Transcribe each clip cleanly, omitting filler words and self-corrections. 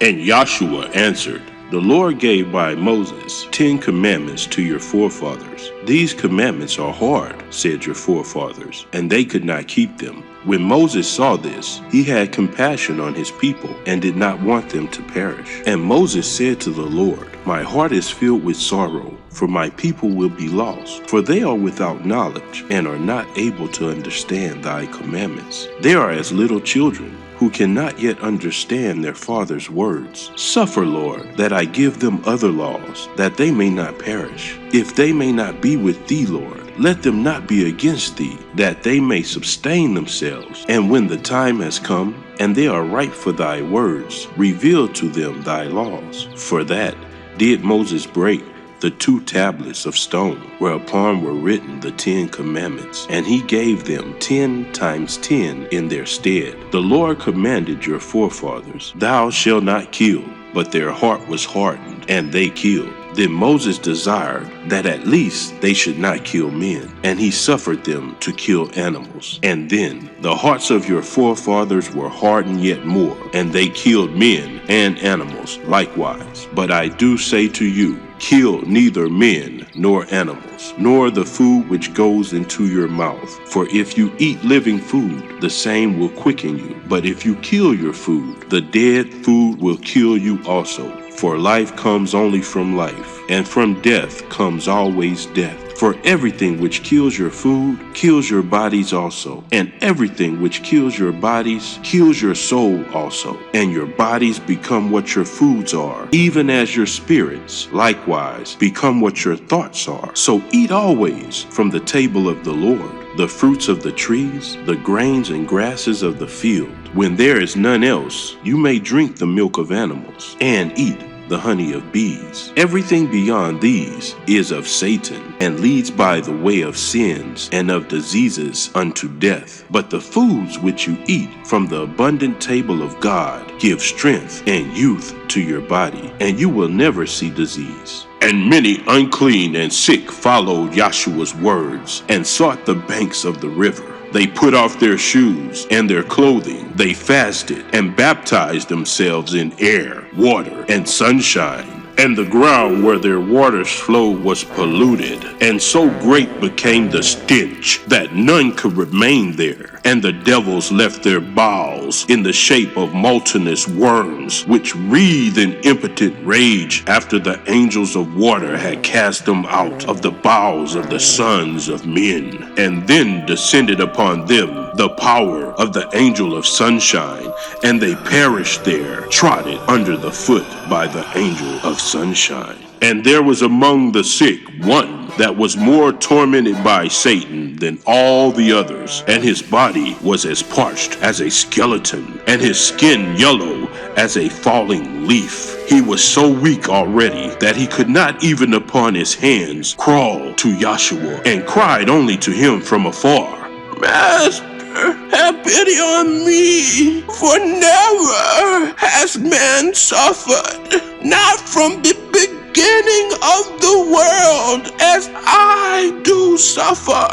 And Joshua answered, The Lord gave by Moses 10 commandments to your forefathers. These commandments are hard, said your forefathers, and they could not keep them. When Moses saw this, he had compassion on his people and did not want them to perish. And Moses said to the Lord, My heart is filled with sorrow, for my people will be lost, for they are without knowledge and are not able to understand thy commandments. They are as little children, who cannot yet understand their father's words. Suffer, Lord, that I give them other laws, that they may not perish. If they may not be with thee, Lord, let them not be against thee, that they may sustain themselves. And when the time has come, and they are ripe for thy words, reveal to them thy laws. For that did Moses break the 2 tablets of stone, whereupon were written the 10 commandments, and he gave them 10 times 10 in their stead. The Lord commanded your forefathers, Thou shalt not kill, but their heart was hardened, and they killed. Then Moses desired that at least they should not kill men, and he suffered them to kill animals. And then the hearts of your forefathers were hardened yet more, and they killed men and animals likewise. But I do say to you, kill neither men nor animals, nor the food which goes into your mouth. For if you eat living food, the same will quicken you. But if you kill your food, the dead food will kill you also. For life comes only from life, and from death comes always death. For everything which kills your food kills your bodies also, and everything which kills your bodies kills your soul also. And your bodies become what your foods are, even as your spirits likewise become what your thoughts are. So eat always from the table of the Lord the fruits of the trees, the grains and grasses of the field. When there is none else, you may drink the milk of animals and eat the honey of bees. Everything beyond these is of Satan, and leads by the way of sins and of diseases unto death. But the foods which you eat from the abundant table of God give strength and youth to your body, and you will never see disease. And many unclean and sick followed Joshua's words and sought the banks of the river. They put off their shoes and their clothing. They fasted and baptized themselves in air, water, and sunshine. And the ground where their waters flowed was polluted, and so great became the stench that none could remain there. And the devils left their bowels in the shape of multinous worms, which wreathed in impotent rage after the angels of water had cast them out of the bowels of the sons of men. And then descended upon them the power of the angel of sunshine, and they perished there, trodden under the foot by the angel of sunshine. And there was among the sick one that was more tormented by Satan than all the others, and his body was as parched as a skeleton, and his skin yellow as a falling leaf. He was so weak already that he could not even upon his hands crawl to Joshua, and cried only to him from afar, Master, have pity on me, for never has man suffered, not from the beginning of the world, as I do suffer.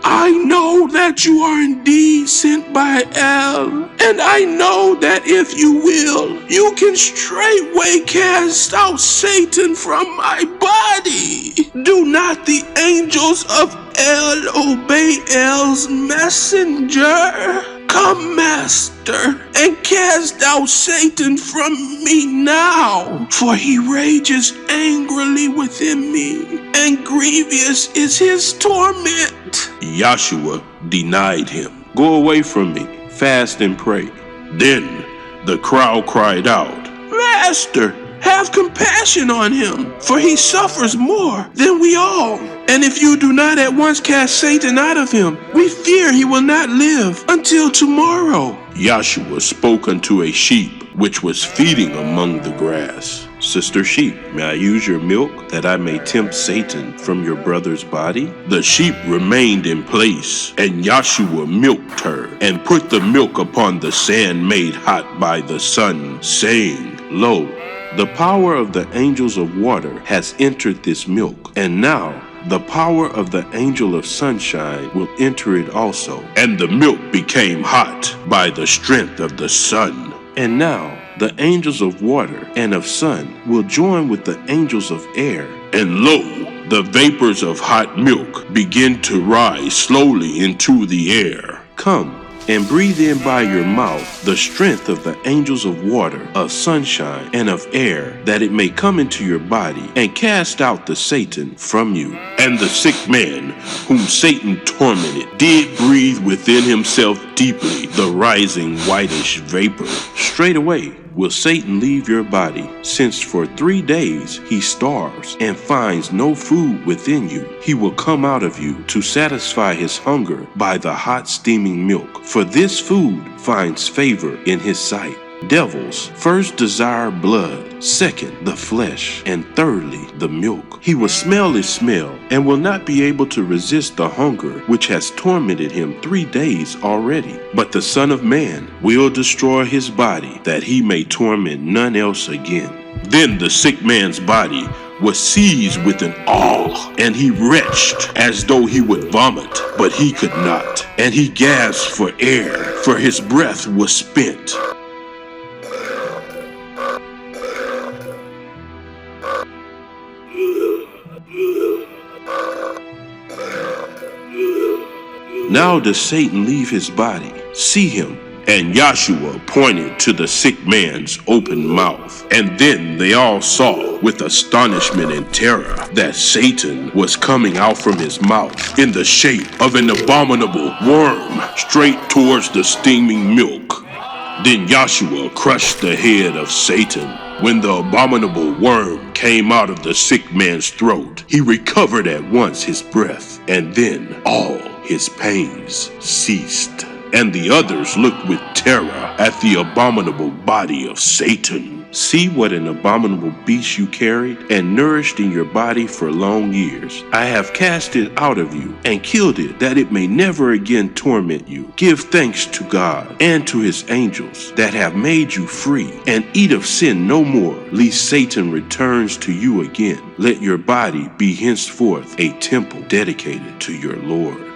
I know that you are indeed sent by El, and I know that if you will, you can straightway cast out Satan from my body. Do not the angels of El obey El's messenger? Come, Master, and cast out Satan from me now, for he rages angrily within me, and grievous is his torment. Joshua denied him. Go away from me, fast and pray. Then the crowd cried out, Master, have compassion on him, for he suffers more than we all. And if you do not at once cast Satan out of him, we fear he will not live until tomorrow. Joshua spoke unto a sheep which was feeding among the grass. Sister sheep, may I use your milk that I may tempt Satan from your brother's body? The sheep remained in place, and Joshua milked her, and put the milk upon the sand made hot by the sun, saying, Lo, the power of the angels of water has entered this milk, and now the power of the angel of sunshine will enter it also. And the milk became hot by the strength of the sun. And now The angels of water and of sun will join with the angels of air. And lo, the vapors of hot milk begin to rise slowly into the air. Come and breathe in by your mouth the strength of the angels of water, of sunshine, and of air, that it may come into your body and cast out the Satan from you. And the sick man whom Satan tormented did breathe within himself deeply the rising whitish vapor. Straightway will Satan leave your body, since for 3 days he starves and finds no food within you. He will come out of you to satisfy his hunger by the hot steaming milk, for this food finds favor in his sight. Devils first desire blood, second the flesh, and thirdly the milk. He will smell its smell and will not be able to resist the hunger which has tormented him 3 days already. But the Son of Man will destroy his body, that he may torment none else again. Then the sick man's body was seized with an awe, and he retched as though he would vomit, but he could not. And he gasped for air, for his breath was spent. Now does Satan leave his body. See him. And Yahshua pointed to the sick man's open mouth. And then they all saw with astonishment and terror that Satan was coming out from his mouth in the shape of an abominable worm, straight towards the steaming milk. Then Yahshua crushed the head of Satan. When the abominable worm came out of the sick man's throat, he recovered at once his breath, and then all his pains ceased. And the others looked with terror at the abominable body of Satan. See what an abominable beast you carried and nourished in your body for long years. I have cast it out of you and killed it, that it may never again torment you. Give thanks to God and to his angels that have made you free, and eat of sin no more, lest Satan returns to you again. Let your body be henceforth a temple dedicated to your Lord.